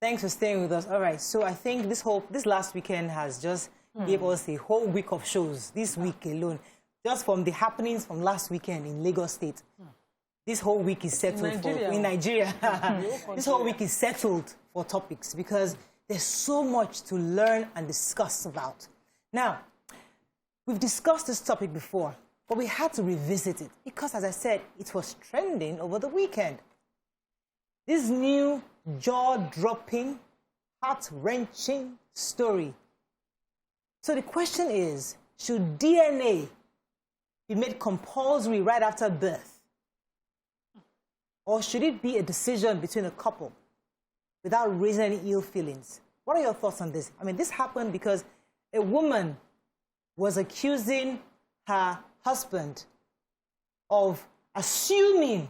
Thanks for staying with us. All right, so I think this last weekend has just gave us a whole week of shows, this week alone, just from the happenings from last weekend in Lagos State. This whole week is settled in Nigeria. This whole week is settled for topics because there's so much to learn and discuss about. Now, we've discussed this topic before, but we had to revisit it because, as I said, it was trending over the weekend. This new jaw-dropping, heart-wrenching story. So the question is, should DNA be made compulsory right after birth? Or should it be a decision between a couple without raising any ill feelings? What are your thoughts on this? I mean, this happened because a woman was accusing her husband of assuming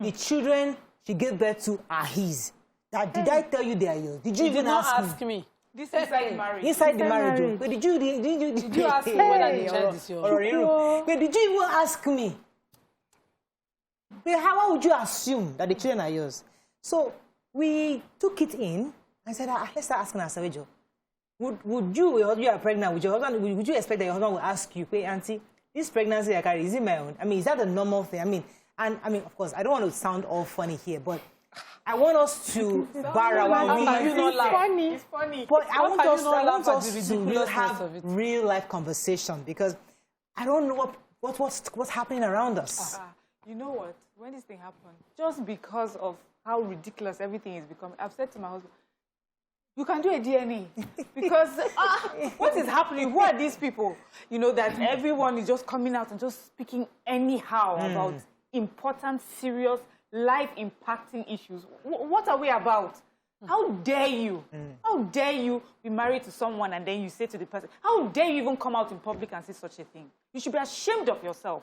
the children she gave birth to are his. That, did I tell you they are yours? Did you even ask me? This is inside marriage. Inside the marriage. But did you ask me whether the child is yours? But did you even ask me? How would you assume that the children are yours? So we took it in and said, let's start asking ourselves, Joe. Would you are pregnant with your husband, would you expect that your husband will ask you, hey, auntie, this pregnancy I carry, is it my own? I mean, is that a normal thing? I mean, of course, I don't want to sound all funny here, but I want us to borrow our It's funny. But I want us to have real life conversation because I don't know what's happening around us. You know what? When this thing happened, just because of how ridiculous everything is becoming, I've said to my husband, you can do a DNA because what is happening? Who are these people? You know, that everyone is just coming out and just speaking anyhow about important, serious, life-impacting issues. What are we about? How dare you? How dare you be married to someone and then you say to the person, how dare you even come out in public and say such a thing? You should be ashamed of yourself.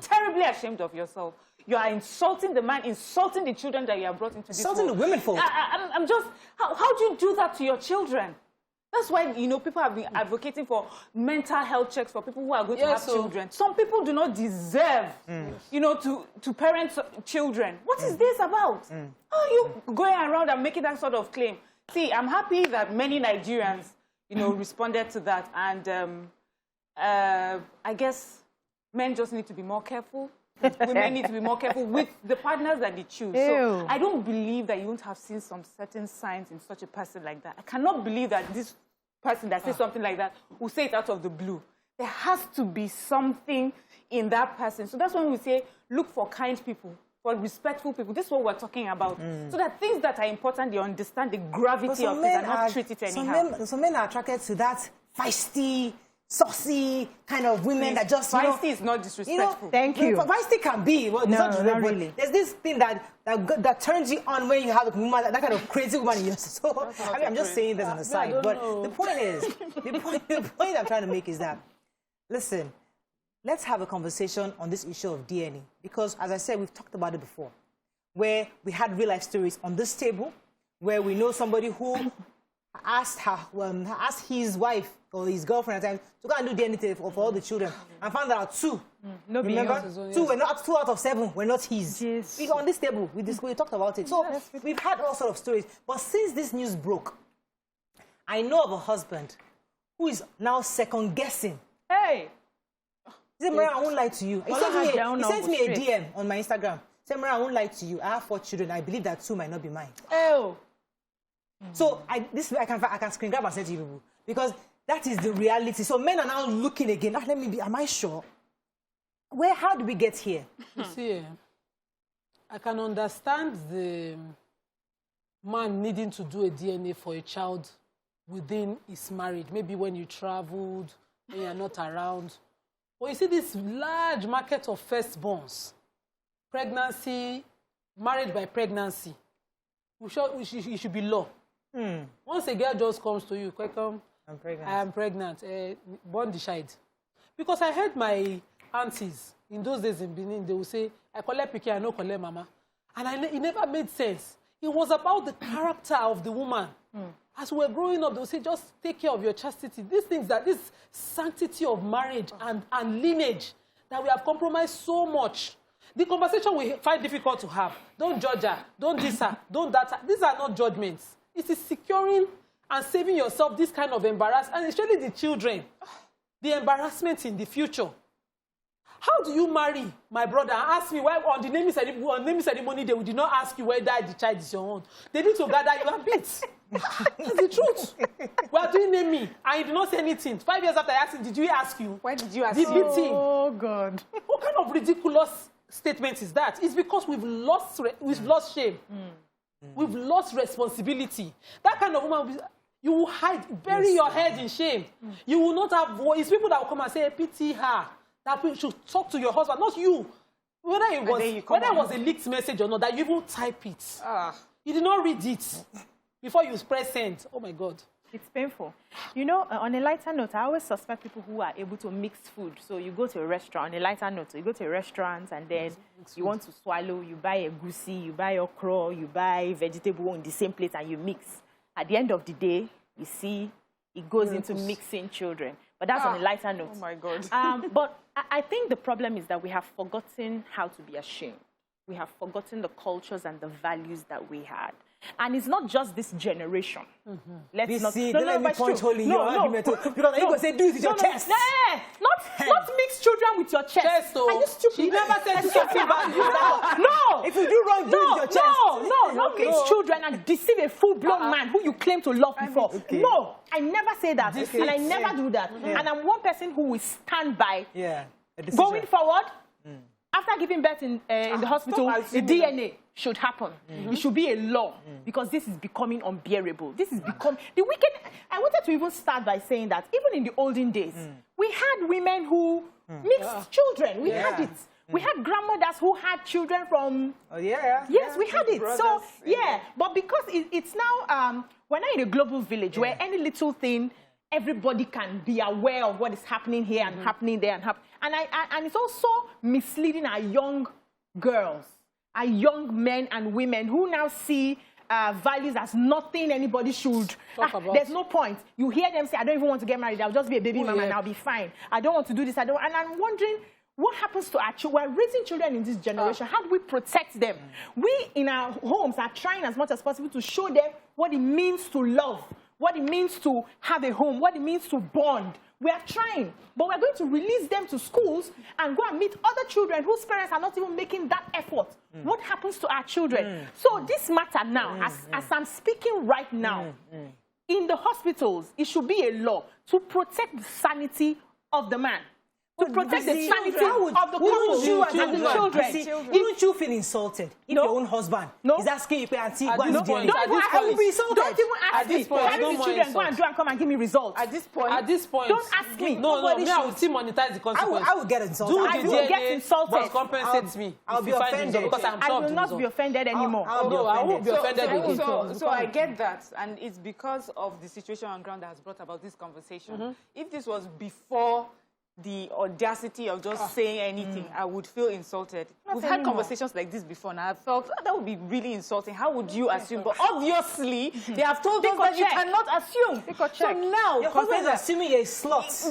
Terribly ashamed of yourself. You are insulting the man, insulting the children that you have brought into this world. Insulting the women for it. I'm just, how do you do that to your children? That's why, you know, people have been advocating for mental health checks for people who are going to have children. Some people do not deserve, you know, to parent children. What is this about? How are you going around and making that sort of claim? See, I'm happy that many Nigerians, you know, responded to that. And I guess men just need to be more careful. Women need to be more careful with the partners that they choose. So I don't believe that you won't have seen some certain signs in such a person like that. I cannot believe that this person that says something like that will say it out of the blue. There has to be something in that person. So that's when we say, look for kind people, for respectful people. This is what we're talking about. So that things that are important, they understand the gravity of it and not treat it anyhow. Some men are attracted to that feisty, saucy kind of women that just, feisty is not disrespectful. Thank you. Feisty can be, well, not really. There's this thing that turns you on when you have a woman, that kind of crazy woman in your soul. I mean, I'm just saying this on the side, but the point is, the point I'm trying to make is that, listen, let's have a conversation on this issue of DNA because, as I said, we've talked about it before, where we had real life stories on this table, where we know somebody who asked his wife or his girlfriend at times to go and do DNA for all the children and found out two. Remember? Two out of 7 were not his. Yes. We on this table, we talked about it. So we've had all sorts of stories. But since this news broke, I know of a husband who is now second guessing. Hey! He said, Maria, I won't lie to you. He sent me a DM on my Instagram. He said, Maria, I won't lie to you. I have 4 children. I believe that 2 might not be mine. Oh. So I can screen grab and send to you because that is the reality. So men are now looking again. Let me be. Am I sure? How did we get here? You see, I can understand the man needing to do a DNA for a child within his marriage. Maybe when you traveled, when you're not around. But you see this large market of firstborns, pregnancy, marriage by pregnancy. You should be law. Once a girl just comes to you, I'm pregnant. I am pregnant. Born the child. Because I heard my aunties in those days in Benin, they would say, I collect pikin, I no collect mama. And it never made sense. It was about the character of the woman. As we were growing up, they would say, just take care of your chastity. These things, this sanctity of marriage and lineage, that we have compromised so much. The conversation we find difficult to have. Don't judge her. Don't this her. Don't that her. These are not judgments. It is securing and saving yourself this kind of embarrassment, and especially the children, the embarrassment in the future. How do you marry my brother and ask me why on the naming ceremony they did not ask you whether the child is your own? They need to gather you and beat. That's the truth. We are doing naming and you did not say anything. 5 years after I asked him, did we ask you? Why did you ask him? Oh, God. What kind of ridiculous statement is that? It's because we've lost shame. We've lost responsibility. That kind of woman, you will hide, bury your head in shame. You will not have voice. People that will come and say, pity her. That we should talk to your husband, not you. Whether it was a leaked message or not, that you even type it. You did not read it before you press send. Oh, my God. It's painful. You know, on a lighter note, I always suspect people who are able to mix food. So you go to a restaurant, on a lighter note, so you go to a restaurant and then you want to swallow, you buy a goosey, you buy okra, you buy vegetable in the same plate and you mix. At the end of the day, you see, it goes into mixing children. But that's on a lighter note. Oh, my God. But I think the problem is that we have forgotten how to be ashamed. We have forgotten the cultures and the values that we had. And it's not just this generation. Let's not... See, let me punch hole in your argument. Because you're going to say, do it with your chest. Not mix children with your chest. Are you stupid? She never said something about you. No. If you do wrong, do it with your chest. Not mix children and deceive a full-blown man who you claim to love before. No, I never say that. And I never do that. And I'm one person who will stand by going forward. After giving birth in the hospital, the DNA should happen. It should be a law because this is becoming unbearable. This is becoming the wicked. I wanted to even start by saying that even in the olden days, we had women who mixed children. We had it. We had grandmothers who had children from... Yes, we had it. Brothers, so, but because it's now... we're not in a global village where any little thing, everybody can be aware of what is happening here and happening there and it's also misleading our young girls, our young men and women who now see values as nothing anybody should talk about. There's no point. You hear them say, I don't even want to get married. I'll just be a baby mama and I'll be fine. I don't want to do this. And I'm wondering, what happens to our children? We're raising children in this generation. How do we protect them? We in our homes are trying as much as possible to show them what it means to love, what it means to have a home, what it means to bond. We are trying, but we're going to release them to schools and go and meet other children whose parents are not even making that effort. What happens to our children? So this matter now, as I'm speaking right now, in the hospitals, it should be a law to protect the sanity of the man. To protect the sanity of the couple and the children. Wouldn't you feel insulted if your own husband is asking you to auntie, go and do it? I will be insulted. Don't even ask me. Carry the children, go and do and come and give me results. At this point, don't ask me. No, I will still monetize the consequences. I will get insulted. I will get insulted. But compensate me. I'll be offended because I'm I will not be offended anymore. I won't be offended again. So I get that, and it's because of the situation on ground that has brought about this conversation. If this was before the audacity of just saying anything, I would feel insulted. We've had conversations like this before, and I felt that would be really insulting. How would you assume? But obviously, they have told us that you cannot assume. So now, your husband is assuming you're a slut.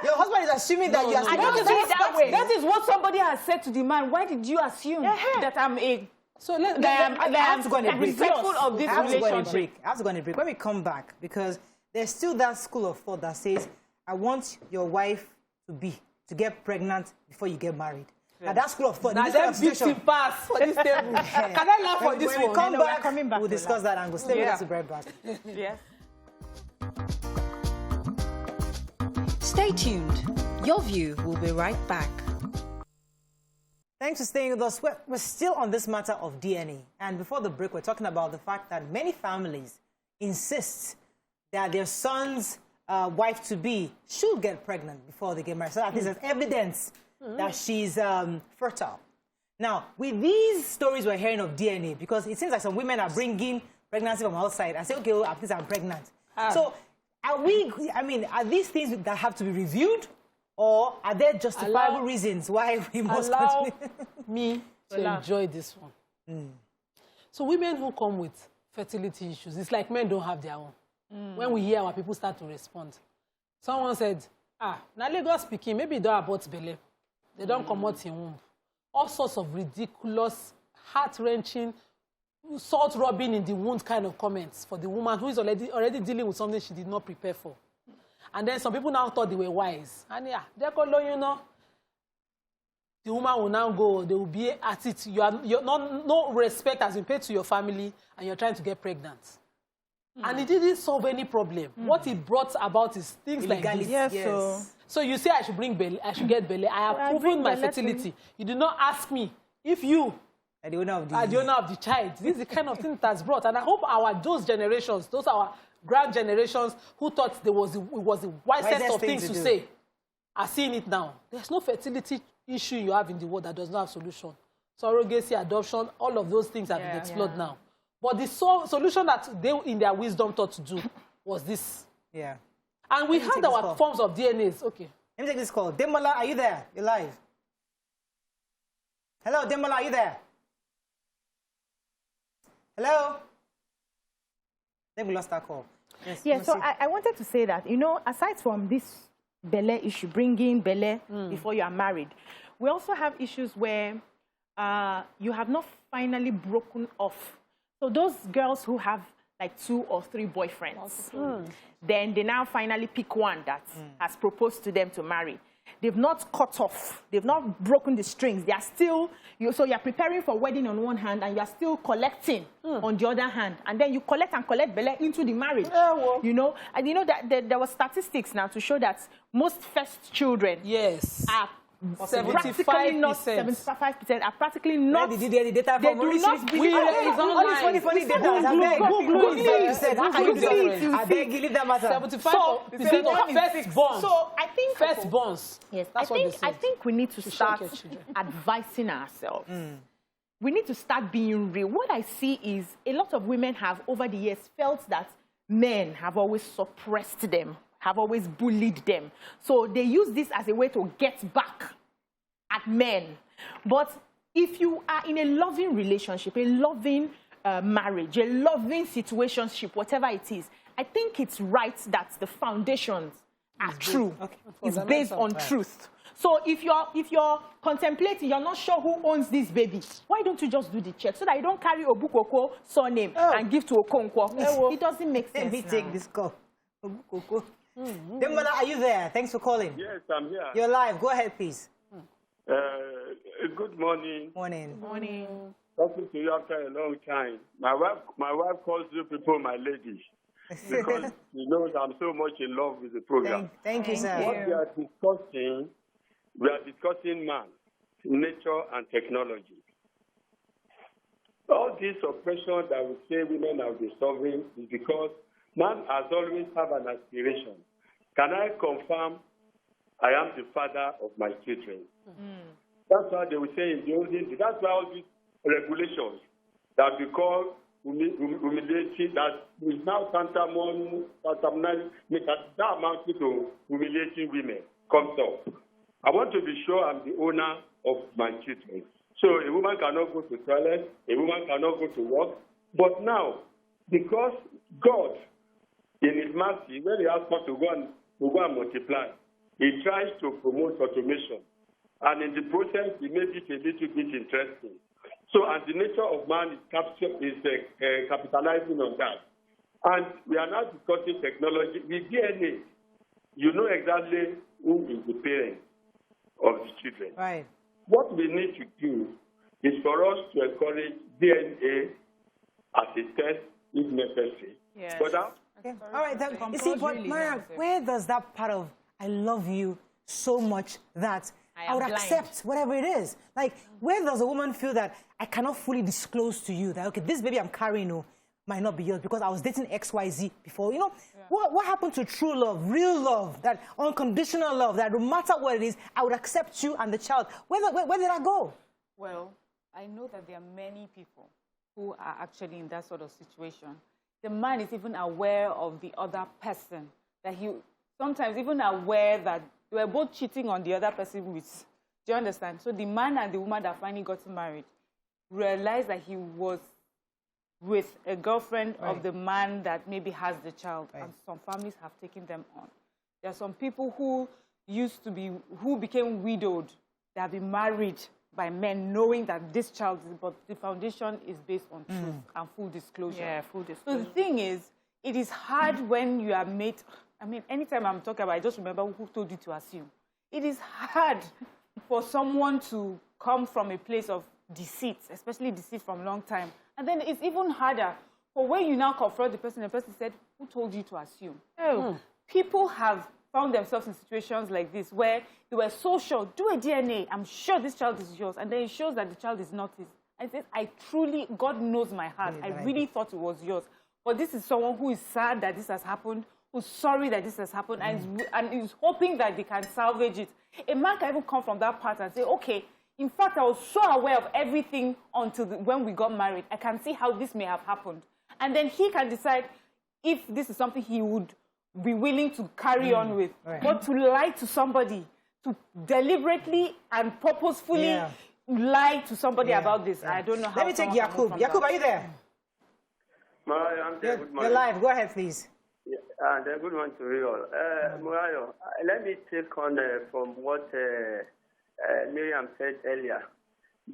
Your husband is assuming that you are I don't see it that way. That is what somebody has said to the man. Why did you assume that I'm a... So I have to go on a break. Of this relationship. I have to go on a break. When we come back, because there's still that school of thought that says, I want your wife to get pregnant before you get married. Now that school of thought, now that 50 pass for this table. Can I laugh for this one? When we come back, we'll discuss that and we'll stay with us to bread back. Stay tuned. Your View will be right back. Thanks for staying with us. We're still on this matter of DNA. And before the break, we're talking about the fact that many families insist that their son's wife-to-be should get pregnant before they get married. So that is evidence that she's fertile. Now, with these stories we're hearing of DNA, because it seems like some women are bringing pregnancy from outside and say, okay, well, at least I'm pregnant. So are these things that have to be reviewed, or are there justifiable reasons why we must allow me to enjoy this one? So women who come with fertility issues, it's like men don't have their own. When we hear our people start to respond. Someone said, now Lagos speaking, maybe they don't abort belly. They don't come out in womb. All sorts of ridiculous, heart-wrenching salt rubbing in the wound kind of comments for the woman who is already dealing with something she did not prepare for. And then some people now thought they were wise. And yeah, you know, the woman will now go, they will be at it. You're not, no respect has been paid to your family, and you're trying to get pregnant. And it didn't solve any problem. What it brought about is things like this. Yes. So you say I should bring belly, I should get belly. I have proven my fertility. You did not ask me if you are the owner of the child. This is the kind of thing that's brought. And I hope those generations, our grand generations who thought it was the wisest of things to say, are seeing it now. There's no fertility issue you have in the world that does not have solution. Surrogacy, adoption, all of those things have been explored now. But the solution that they, in their wisdom, thought to do was this. Yeah. And we had our forms of DNAs. Okay. Let me take this call. Demola, are you there? You're live. Hello, Demola, are you there? Hello? Then we lost our call. Yes, yeah, so I wanted to say that, you know, aside from this belle issue, bringing belle before you are married, we also have issues where you have not finally broken off. So those girls who have like 2 or 3 boyfriends, then they now finally pick one that has proposed to them to marry. They've not cut off. They've not broken the strings. They are still, so you're preparing for wedding on one hand and you're still collecting on the other hand. And then you collect and collect belle into the marriage. You know, and you know that there were statistics now to show that most first children are practically not 75% are practically not. Where did you get the data from? They do not believe all this funny data. I beg you, leave that matter. 75% of firstborns. So I think firstborns. Yes, I think we need to start advising ourselves. We need to start being real. What I see is a lot of women have over the years felt that men have always suppressed them, have always bullied them. So they use this as a way to get back at men. But if you are in a loving relationship, a loving marriage, a loving situationship, whatever it is, I think it's right that the foundations are true. It's based on truth. So if you're contemplating, you're not sure who owns this baby, why don't you just do the check so that you don't carry Obukoko surname and give to Okonkwo? It doesn't make sense. Let me take this call. Obukoko. Demola, are you there? Thanks for calling. Yes, I'm here. You're live. Go ahead, please. Good morning. Morning. Morning. Talking to you after a long time. My wife calls you people my ladies because she knows I'm so much in love with the program. Thank you, sir. What we are discussing man, nature, and technology. All this oppression that we say women have been suffering is because man has always had an aspiration. Can I confirm I am the father of my children? That's what they will say in the olden days. That's why all these regulations that we call humiliating, that is now tantamount to humiliating women, comes up. I want to be sure I'm the owner of my children. So a woman cannot go to toilet, a woman cannot go to work. But now, because God, in His mercy, when He asks us to go and multiply, He tries to promote automation. And in the process, He made it a little bit interesting. So, and the nature of man is capitalizing on that. And we are now discussing technology. With DNA, you know exactly who is the parent of the children. Right. What we need to do is for us to encourage DNA as a test if necessary. Yes. But now, Okay. All right. You see, but Mara, where does that part of I love you so much that I would accept whatever it is? Like, where does a woman feel that I cannot fully disclose to you that, okay, this baby I'm carrying might not be yours because I was dating XYZ before? You know, what happened to true love, real love, that unconditional love, that no matter what it is, I would accept you and the child? Where did I go? Well, I know that there are many people who are actually in that sort of situation. The man is even aware of the other person, that he sometimes even aware that they were both cheating on the other person with. Do you understand? So the man and the woman that finally got married realized that he was with a girlfriend of the man that maybe has the child, and some families have taken them on. There are some people who became widowed, they have been married by men knowing that this child is, but the foundation is based on truth and full disclosure. Yeah, full disclosure. So the thing is, it is hard when you are made, I mean, anytime I'm talking about, I just remember who told you to assume. It is hard for someone to come from a place of deceit, especially deceit from a long time. And then it's even harder for when you now confront the person said, who told you to assume? Oh, people have found themselves in situations like this where they were so sure, do a DNA, I'm sure this child is yours. And then it shows that the child is not his. I said, I truly, God knows my heart. I really thought it was yours. But this is someone who is sad that this has happened, who's sorry that this has happened, and is hoping that they can salvage it. A man can even come from that part and say, okay, in fact, I was so aware of everything until when we got married. I can see how this may have happened. And then he can decide if this is something he would be willing to carry on with. Right. But to lie to somebody, to deliberately and purposefully lie to somebody about this, I don't know how. Let me take Yakub. Yakub, are you there? I'm there. Good morning. You're live. Go ahead, please. Yeah, and good morning to you all. Murayo, let me take on from what Miriam said earlier,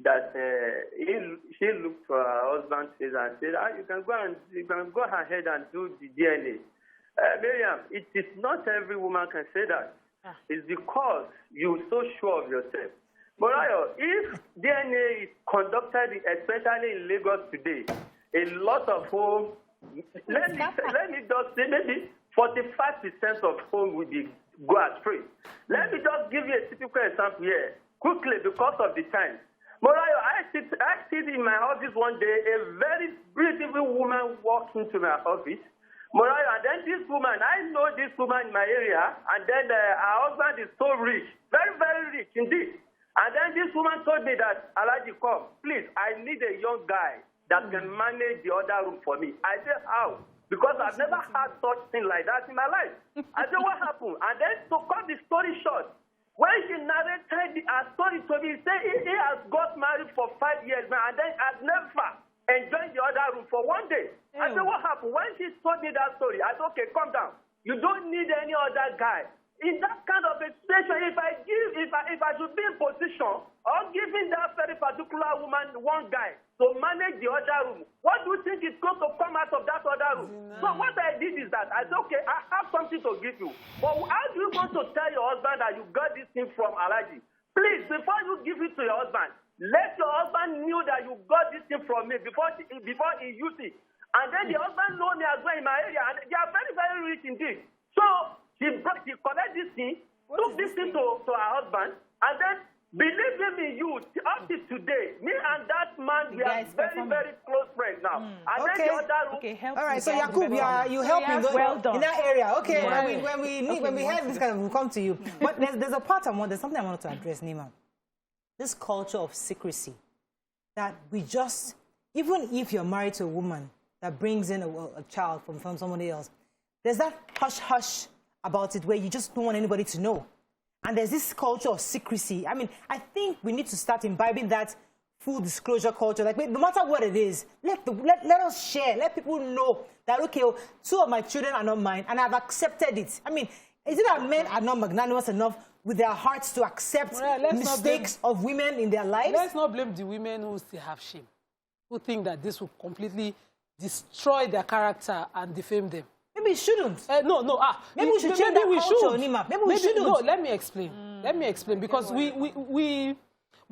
that she looked for her husband's face and said, you can go ahead and do the DNA. Miriam, it is not every woman can say that. It's because you're so sure of yourself. Murayo, if DNA is conducted, especially in Lagos today, a lot of homes, let me just say maybe 45% of homes will go astray. Let me just give you a typical example here, quickly, because of the time. Morayo, I sit in my office one day, a very beautiful woman walked into my office. Morayo, and then this woman, I know this woman in my area, and then her husband is so rich, very, very rich indeed. And then this woman told me that, Alaji, come, please, I need a young guy that can manage the other room for me. I said, how? Because I've never had such thing like that in my life. I said, what happened? And then to cut the story short, when she narrated her story to me, he said he has got married for 5 years now and then has never enjoyed the other room for one day. I said, what happened? When she told me that story, I said, okay, calm down. You don't need any other guy. In that kind of a situation, if I should be in position of giving that very particular woman one guy to manage the other room, what do you think is going to come out of that other room? No. So what I did is that I said, okay, I have something to give you. But how do you want to tell your husband that you got this thing from Alaji? Please, before you give it to your husband, let your husband know that you got this thing from me before he used it. And then the husband know me as well in my area, and they are very, very rich indeed. So she collected this thing, took this thing to her husband, and then, believe me, you, up to today, me and that man, we are very, very close friends now. And then the other room. All right, so Yakub, you help me in that area. Okay, when we have this kind of, we'll come to you. But there's a part there's something I wanted to address, Nima. This culture of secrecy, that we just, even if you're married to a woman that brings in a child from somebody else, there's that hush-hush about it where you just don't want anybody to know. And there's this culture of secrecy. I mean, I think we need to start imbibing that full disclosure culture. Like, no matter what it is, let us share. Let people know that, okay, 2 of my children are not mine, and I've accepted it. I mean, is it that men are not magnanimous enough with their hearts to accept mistakes of women in their lives? Let's not blame the women who still have shame, who think that this will completely destroy their character and defame them. Maybe it shouldn't. No. Maybe we should change that culture, Nima. Maybe we shouldn't. No, let me explain. Let me explain, because we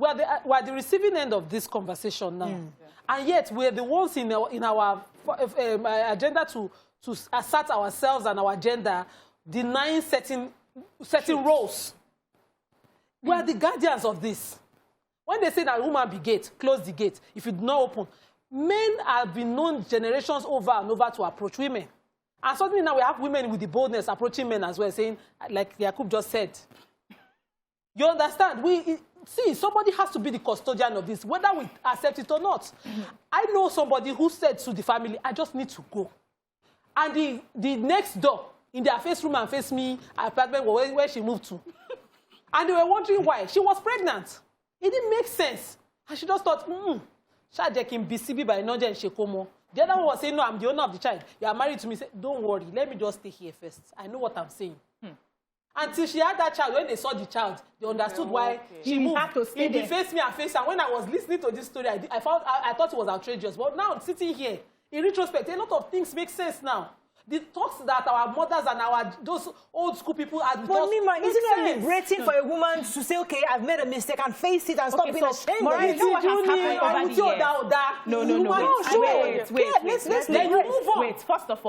are the receiving end of this conversation now. And yet we're the ones in our agenda to assert ourselves and our agenda, denying certain roles. We are the guardians of this. When they say that woman be gate, close the gate. If it not open, men have been known generations over and over to approach women. And suddenly now we have women with the boldness approaching men as well, saying, like Yakub just said. You understand? See, somebody has to be the custodian of this, whether we accept it or not. I know somebody who said to the family, I just need to go. And the next door, in their face room and face me, apartment where she moved to. And they were wondering why. She was pregnant. It didn't make sense. And she just thought, Shajekin BCB by Noja and Shekomo. The other one was saying, no, I'm the owner of the child. You are married to me. Say, don't worry, let me just stay here first. I know what I'm saying. Until she had that child, when they saw the child, they understood why she moved. Had to stay there. He faced me and faced her. When I was listening to this story, I thought it was outrageous. But now, sitting here, in retrospect, a lot of things make sense now. The talks that our mothers and those old school people had with us. But Nima, isn't it liberating for a woman to say, okay, I've made a mistake and face it and stop being ashamed? Maureen, you know what has happened over the years? No. Wait. First of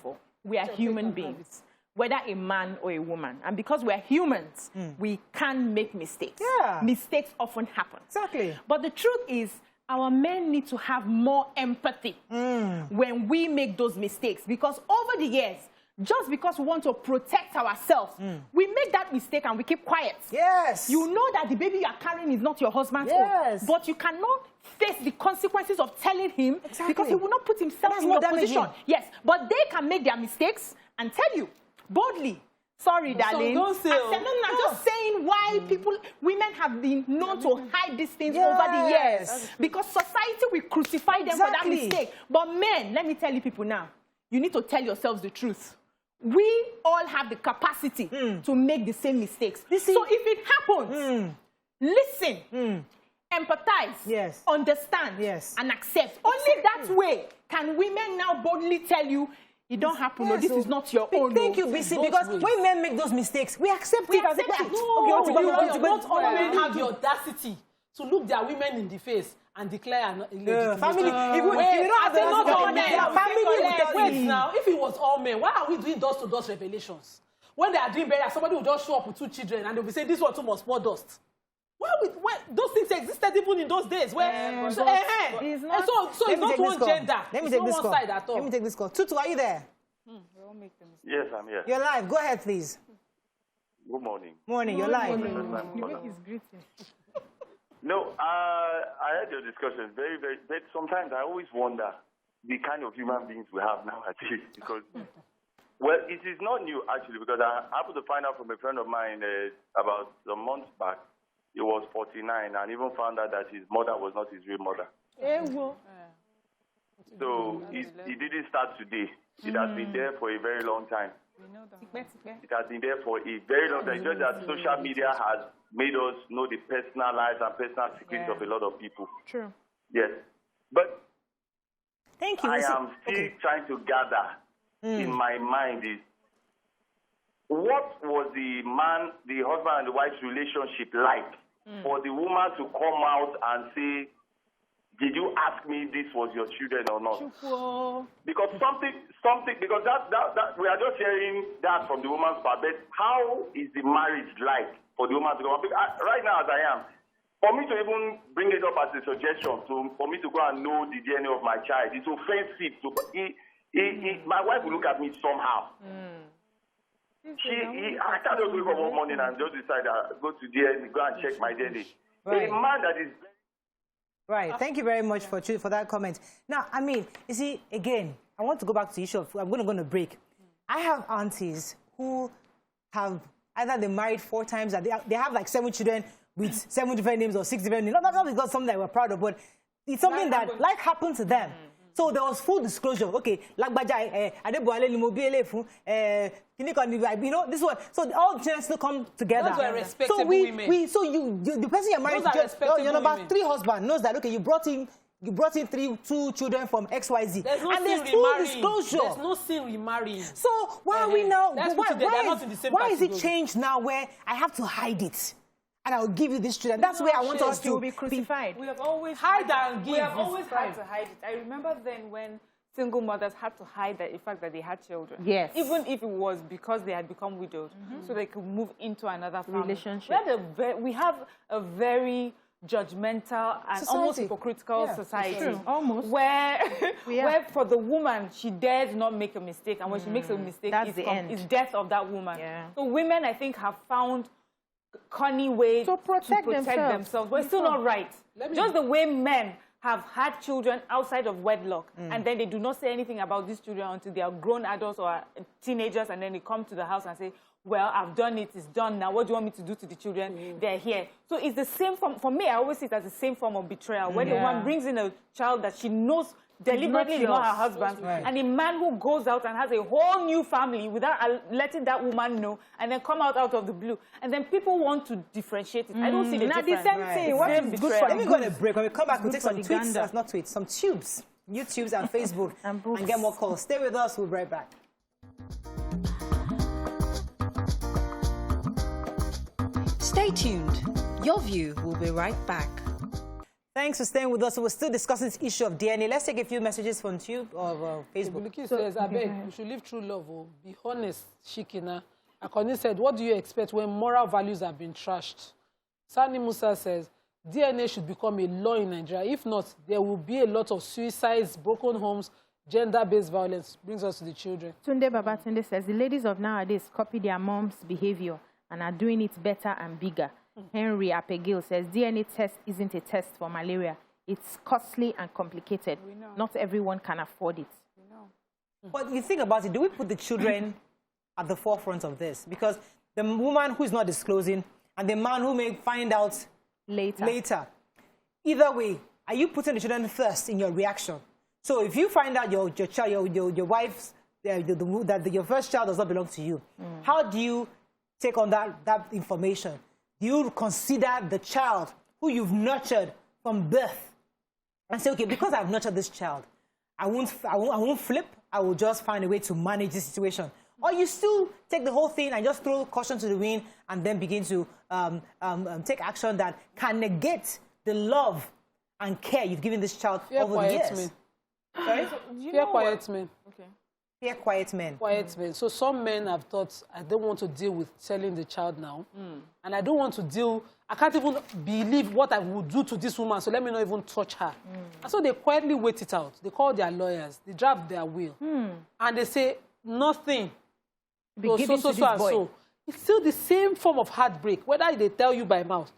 all, we are human beings, whether a man or a woman. And because we are humans, we can make mistakes. Yeah. Mistakes often happen. Exactly. But the truth is, our men need to have more empathy when we make those mistakes. Because over the years, just because we want to protect ourselves, we make that mistake and we keep quiet. Yes. You know that the baby you are carrying is not your husband's own. But you cannot face the consequences of telling him because he will not put himself in your position. Yes, but they can make their mistakes and tell you boldly, sorry, darling. Don't say, I'm just saying why women have been known to hide these things over the years. Because society will crucify them for that mistake. But men, let me tell you people now, you need to tell yourselves the truth. We all have the capacity to make the same mistakes. So if it happens, listen, empathize, understand, and accept. Only that way can women now boldly tell you, it don't happen. No, this is not your own. Thank you, BC, because when men make those mistakes, we accept it as a fact. Not all men have the audacity to look their women in the face and declare an illegitimate. Family, wait now, if it was all men, why are we doing dust-to-dust revelations? When they are doing burial, somebody will just show up with 2 children and they'll be saying, this one too must pour dust. Those things existed even in those days. It's not one gender. Let me take this call. Side at all. Let me take this call. Tutu, are you there? Yes, I'm here. You're live. Go ahead, please. Good morning. Morning. You're live. No, I heard your discussion. Very, very. But sometimes I always wonder the kind of human beings we have nowadays. Because, well, it is not new actually. Because I happened to find out from a friend of mine about a month back. He was 49 and even found out that his mother was not his real mother. So it didn't start today. It has been there for a very long time. It has been there for a very long time. Just that social media has made us know the personal lives and personal secrets of a lot of people. True. Yes. But thank you. I am still trying to gather in my mind is, what was the husband and the wife's relationship like for the woman to come out and say, did you ask me if this was your children or not? Because because that we are just hearing that from the woman's part. But how is the marriage like for the woman to go? Right now, as I am, for me to even bring it up as a suggestion, for me to go and know the DNA of my child, it's offensive. My wife will look at me somehow. I can't just wake up one morning and just decide to go to DNA, go and check my DNA. A man that is... Right. Thank you very much for that comment. Now, I mean, you see, again, I want to go back to the issue of, I'm going to go on a break. I have aunties who have either they married 4 times, and they have like 7 children with 7 different names or 6 different names. Not because something that we're proud of, but it's something that life happened to them. So there was full disclosure. Okay, like you know, this one. So all the children still come together. Those are respectable women. The person you're married to, your number 3 husband knows that, okay, you brought in 2 children from XYZ. There's full disclosure. There's no sin remarrying. So why are we now? Why is it category. changed now where I have to hide it? And I'll give you this children. That's where I want us to be crucified. We have always hide and give. We have always had to hide it. I remember then when single mothers had to hide the fact that they had children. Yes. Even if it was because they had become widowed, so they could move into another family. Relationship. We have a very judgmental and almost hypocritical society. True. Almost. Where for the woman, she dares not make a mistake. And when she makes a mistake, it's death of that woman. Yeah. So women, I think, have found cunny way to protect themselves. But it's still not right. Just the way men have had children outside of wedlock, and then they do not say anything about these children until they are grown adults or teenagers, and then they come to the house and say, well, I've done it, it's done now, what do you want me to do to the children? They're here. So it's the same form, for me, I always see it as the same form of betrayal, where the woman brings in a child that she knows deliberately is not her yours. husband, Right. and a man who goes out and has a whole new family without letting that woman know, and then come out of the blue, and then people want to differentiate it. I don't see the Now difference. the same Right. thing. What Same is good betrayal. for Let me go on a break. When we come back, we'll take some good for the tweets, gander. not tweets, some tubes, YouTubes and Facebook, And books. get more calls. Stay with us. We'll be right back. Stay tuned. Your view will be right back. Thanks for staying with us. So we're still discussing this issue of DNA. Let's take a few messages from Tube or Facebook. Buliki says, I beg, you should live true love. Oh. Be honest, Shikina. Akoni said, what do you expect when moral values have been trashed? Sani Musa says, DNA should become a law in Nigeria. If not, there will be a lot of suicides, broken homes, gender-based violence. Brings us to the children. Tunde Babatunde says, the ladies of nowadays copy their mom's behavior and are doing it better and bigger. Henry Apegil says, DNA test isn't a test for malaria. It's costly and complicated. Not everyone can afford it. But you think about it, do we put the children at the forefront of this? Because the woman who is not disclosing and the man who may find out later. Either way, are you putting the children first in your reaction? So if you find out your child, your wife's, that your first child does not belong to you, how do you take on that information? Do you consider the child who you've nurtured from birth and say, okay, because I've nurtured this child, I won't flip, I will just find a way to manage this situation? Or you still take the whole thing and just throw caution to the wind and then begin to take action that can negate the love and care you've given this child over the years? Men. Sorry? Fear quiet men. Okay. Fear quiet men. Quiet men. So some men have thought, I don't want to deal with selling the child now. And I don't want to deal, I can't even believe what I would do to this woman, so let me not even touch her. And so they quietly wait it out. They call their lawyers, they draft their will. And they say, nothing. So. It's still the same form of heartbreak, whether they tell you by mouth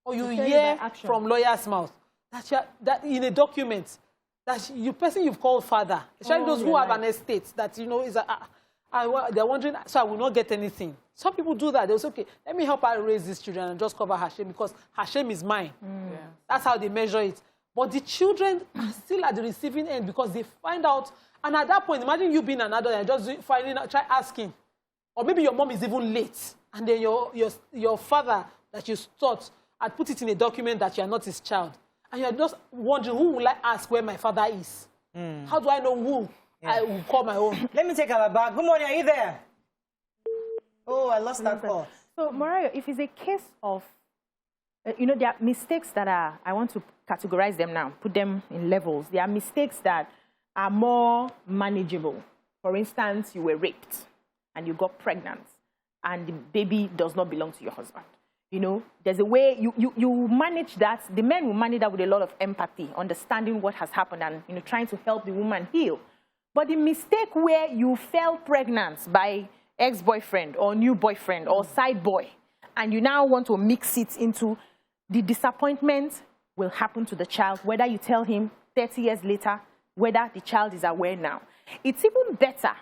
or you hear from lawyer's mouth that in a document that person you've called father, especially those who have an estate that is they're wondering, so I will not get anything. Some people do that. They'll say, okay, let me help her raise these children and just cover her shame because her shame is mine. Yeah. That's how they measure it. But the children are still at the receiving end because they find out, and at that point, imagine you being an adult and just finding out, try asking. Or maybe your mom is even late, and then your father that you taught had put it in a document that you are not his child. And you're just wondering, who will I ask where my father is? How do I know who I will call my own? Let me take her back. Good morning, are you there? Oh, I lost that call. So, Mariah, if it's a case of, there are mistakes that I want to categorize them now, put them in levels. There are mistakes that are more manageable. For instance, you were raped and you got pregnant and the baby does not belong to your husband. There's a way you manage that. The men will manage that with a lot of empathy, understanding what has happened and, trying to help the woman heal. But the mistake where you fell pregnant by ex-boyfriend or new boyfriend or side boy, and you now want to mix it into the disappointment will happen to the child, whether you tell him 30 years later, whether the child is aware now. It's even better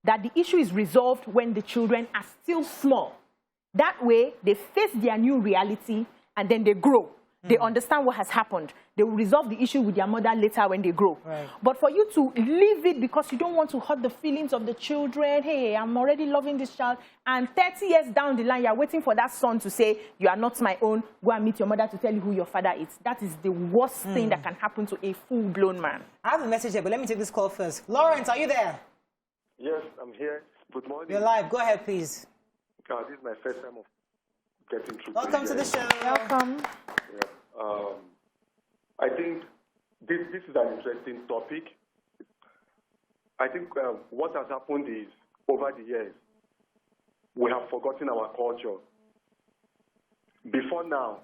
that the issue is resolved when the children are still small. That way, they face their new reality and then they grow. They understand what has happened. They will resolve the issue with their mother later when they grow. Right. But for you to leave it because you don't want to hurt the feelings of the children, hey, I'm already loving this child, and 30 years down the line, you're waiting for that son to say, you are not my own, go and meet your mother to tell you who your father is. That is the worst thing that can happen to a full-blown man. I have a message here, but let me take this call first. Lawrence, are you there? Yes, I'm here. Good morning. You're live. Go ahead, please. This is my first time of getting through. Welcome to the show. Welcome. Yeah. I think this is an interesting topic. I think what has happened is, over the years, we have forgotten our culture. Before now,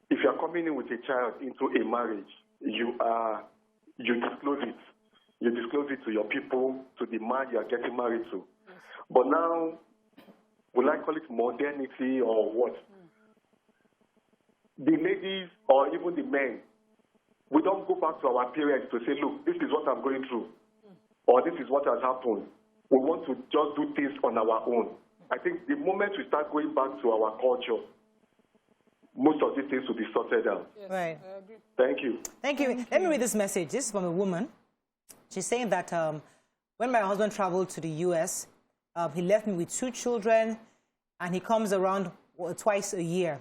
if you are coming in with a child into a marriage, you disclose it. You disclose it to your people, to the man you are getting married to. But now, will I call it modernity or what? The ladies or even the men, we don't go back to our parents to say, look, this is what I'm going through, or this is what has happened. We want to just do things on our own. I think the moment we start going back to our culture, most of these things will be sorted out. Yes, Right. I agree. Thank you. Thank you. Let me read this message. This is from a woman. She's saying that when my husband traveled to the U.S., he left me with 2 children, and he comes around twice a year.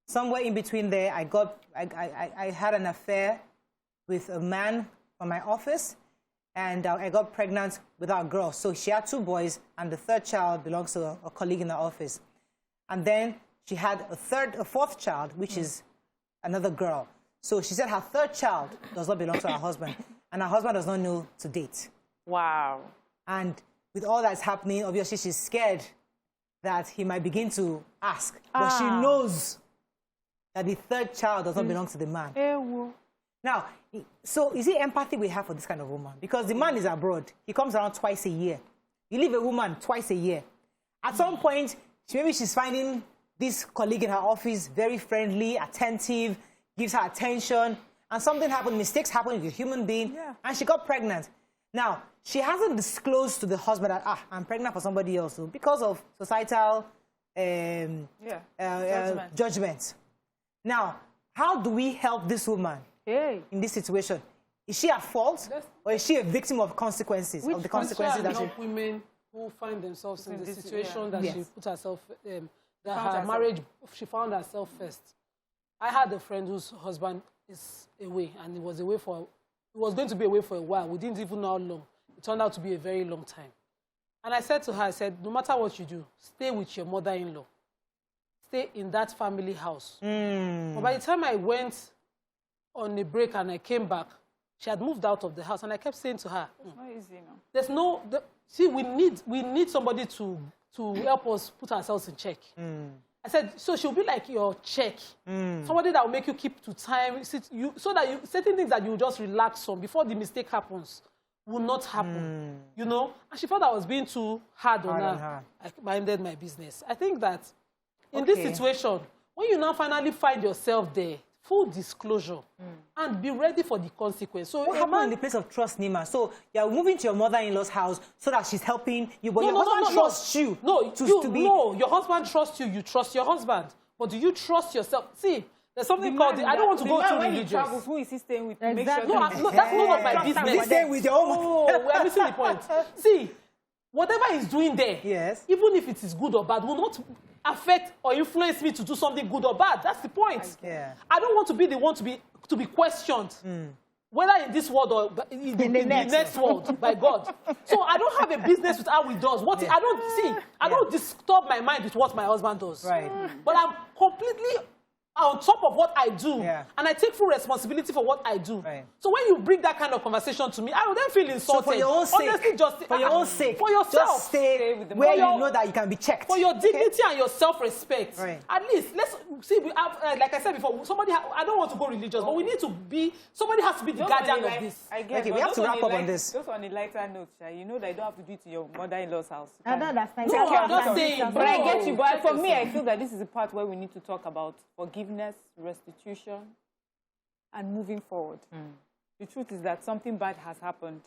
Somewhere in between there, I had an affair with a man from my office, and I got pregnant with our girl. So she had 2 boys, and the 3rd child belongs to a colleague in the office. And then she had a 4th child, which is another girl. So she said her 3rd child does not belong to her husband, and her husband does not know to date. Wow. And with all that's happening, obviously she's scared that he might begin to ask. But she knows that the 3rd child does not belong to the man. Now, so is it empathy we have for this kind of woman? Because the man is abroad. He comes around twice a year. You leave a woman twice a year. At some point, maybe she's finding this colleague in her office very friendly, attentive, gives her attention, and something happened, mistakes happen with a human being, and she got pregnant. Now, she hasn't disclosed to the husband that, I'm pregnant for somebody else because of societal judgment. Now, how do we help this woman in this situation? Is she at fault, or is she a victim of consequences? Of the consequences that help women who find themselves in the situation that she put herself, that her marriage, she found herself first. I had a friend whose husband is away, and he was going to be away for a while. We didn't even know how long. It turned out to be a very long time. And I said to her, I said, no matter what you do, stay with your mother-in-law. Stay in that family house. But by the time I went on a break and I came back, she had moved out of the house, and I kept saying to her, It's not easy, no. there's no... see, we need somebody to help us put ourselves in check. I said, so she'll be like your check. Somebody that will make you keep to time, so that certain things that you just relax on before the mistake happens will not happen. You know? And she felt I was being too hard on her. I minded my business. I think that in this situation, when you now finally find yourself there, full disclosure, and be ready for the consequence. So what happened in the place of trust, Nima? So you're moving to your mother-in-law's house so that she's helping you, but your husband trusts you. No, your husband trusts you. You trust your husband. But do you trust yourself? See, there's something called... I don't want to go too religious. Travels, who is he staying with? Exactly. No, that's none of my business. He's staying with your own... Oh, we're missing the point. See, whatever he's doing there, even if it is good or bad, will not affect or influence me to do something good or bad. That's the point. I don't want to be the one to be questioned, whether in this world or in the next world, by God. So I don't have a business with how he does. I don't disturb my mind with what my husband does. Right. But I'm completely on top of what I do, and I take full responsibility for what I do. Right. So when you bring that kind of conversation to me, I will then feel insulted. So for your own sake, honestly, for your own sake, for yourself, just stay where you know that you can be checked. For your dignity and your self-respect. Right. At least, let's see, we have, like I said before, I don't want to go religious, but we need to be, somebody has to be the guardian of this. I get Okay, we have to wrap up on this. Just on a lighter note, you know that you don't have to do it in your mother-in-law's house. I don't understand. No, I'm just saying. But I get you. But for me, I feel that this is the part where we need to talk about forgiveness, restitution, and moving forward. The truth is that something bad has happened,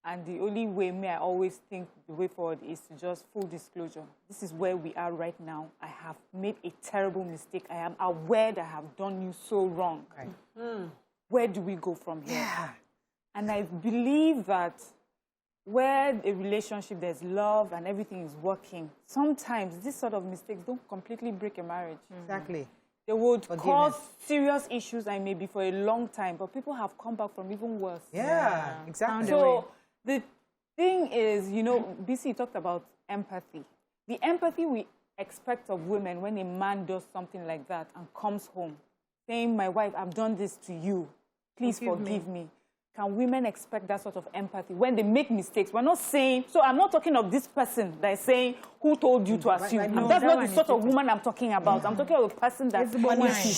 and the only way I always think the way forward is to just full disclosure. This is where we are right now. I have made a terrible mistake. I am aware that I have done you so wrong. Where do we go from here? And I believe that where a relationship, there's love and everything is working, sometimes this sort of mistakes don't completely break a marriage. Exactly. They would cause serious issues and maybe for a long time, but people have come back from even worse. Yeah, exactly. So the thing is, you know, BC talked about empathy. The empathy we expect of women when a man does something like that and comes home saying, my wife, I've done this to you. Please forgive me. Can women expect that sort of empathy when they make mistakes? We're not saying, so I'm not talking of this person that is saying, who told you to assume? No, that's not the sort of woman I'm talking about. I'm talking about a person that's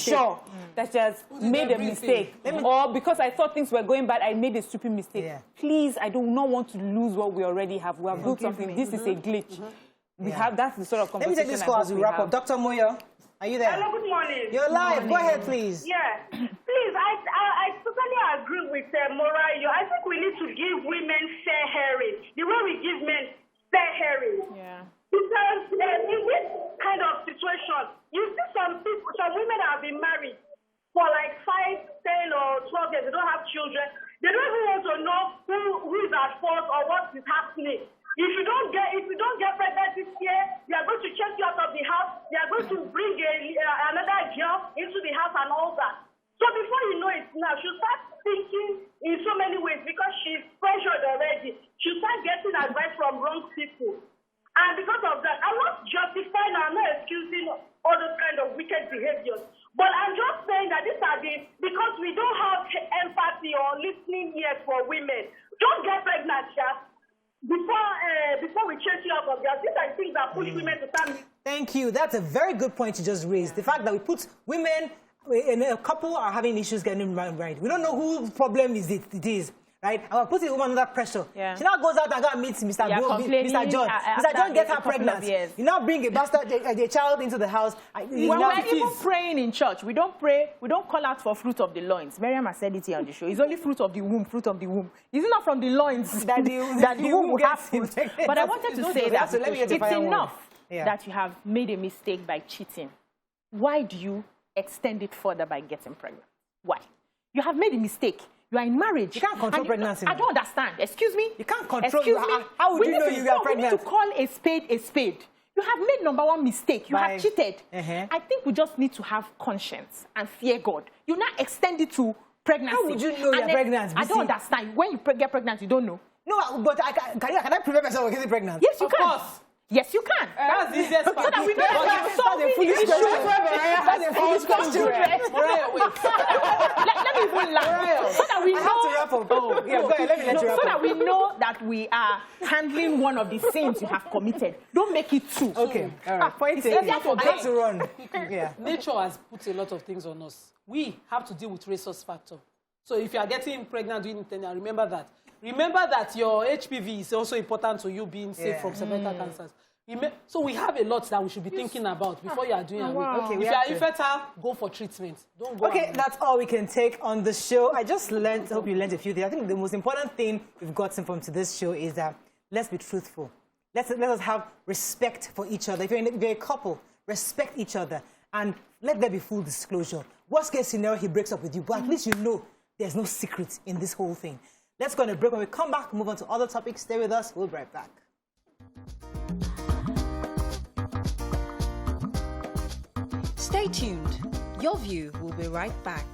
sure that she has made a mistake. Or because I thought things were going bad, I made a stupid mistake. Please, I do not want to lose what we already have. We have built something. This is a glitch. We have, that's the sort of conversation. Let me take this call as we wrap up. Dr. Moyo, are you there? Hello, good morning. You're live. Go ahead, please. Yeah. Please, I totally agree with Morayo. I think we need to give women fair hearing, the way we give men fair hearing. Yeah. Because in this kind of situation, you see some women listening. If you don't get pregnant this year, we are going to chase you out of the house. We are going to bring another girl into the house and all that. So before you know it now, she'll start thinking in so many ways because she's pressured already. She'll start getting advice from wrong people. And because of that, I'm not justifying, I'm not excusing all those kind of wicked behaviors. But I'm just saying that these are because we don't have empathy or listening ears for women. Don't get pregnant, yeah? Before we chase you out of there, these are things that push women to stand. Thank you. That's a very good point you just raised. The fact that we put women in a couple are having issues getting married. We don't know whose problem it is. Right? And we're putting the woman under pressure. Yeah. She now goes out and go and meets Mr. John. Mr. John gets her pregnant. You now bring a bastard, a child into the house. When we're even praying in church, we don't pray, we don't call out for fruit of the loins. Miriam has said it here on the show. It's only fruit of the womb, fruit of the womb. Is it not from the loins that the womb will have fruit? But I wanted to say that it's enough that you have made a mistake by cheating. Why do you extend it further by getting pregnant? Why? You have made a mistake. You are in marriage. You can't control pregnancy. I don't understand. Excuse me? You can't control. How would you know you are pregnant? We need to call a spade a spade. You have made number one mistake. You have cheated. I think we just need to have conscience and fear God. You now extend it to pregnancy. How would you know you're pregnant? I don't understand. When you get pregnant, you don't know. No, but can I prevent myself from getting pregnant? Yes, you can. Of course. Yes, you can. That's the easiest part. So that we know that you're solving issues. That's a foolish question. Let me even laugh. So that we know. I have to wrap up. Oh, yeah, go ahead. Let me let you wrap up. So that we know that we are handling one of the sins you have committed. Don't make it two. Okay. All right. Point taken. I have to run. Yeah. Nature has put a lot of things on us. We have to deal with resource factor. So if you are getting pregnant during intended, remember that. Remember that your HPV is also important to you being safe from cervical cancers. So we have a lot that we should be thinking about before you are doing it. Okay, if you are infertile, go for treatment. Don't go. Okay, that's all we can take on the show. I just hope you learned a few things. I think the most important thing we've gotten from this show is that let's be truthful. Let us have respect for each other. If you're a couple, respect each other and let there be full disclosure. Worst case scenario, he breaks up with you, but at least you know there's no secret in this whole thing. Let's go on a break. When we come back, move on to other topics. Stay with us. We'll be right back. Stay tuned. Your View will be right back.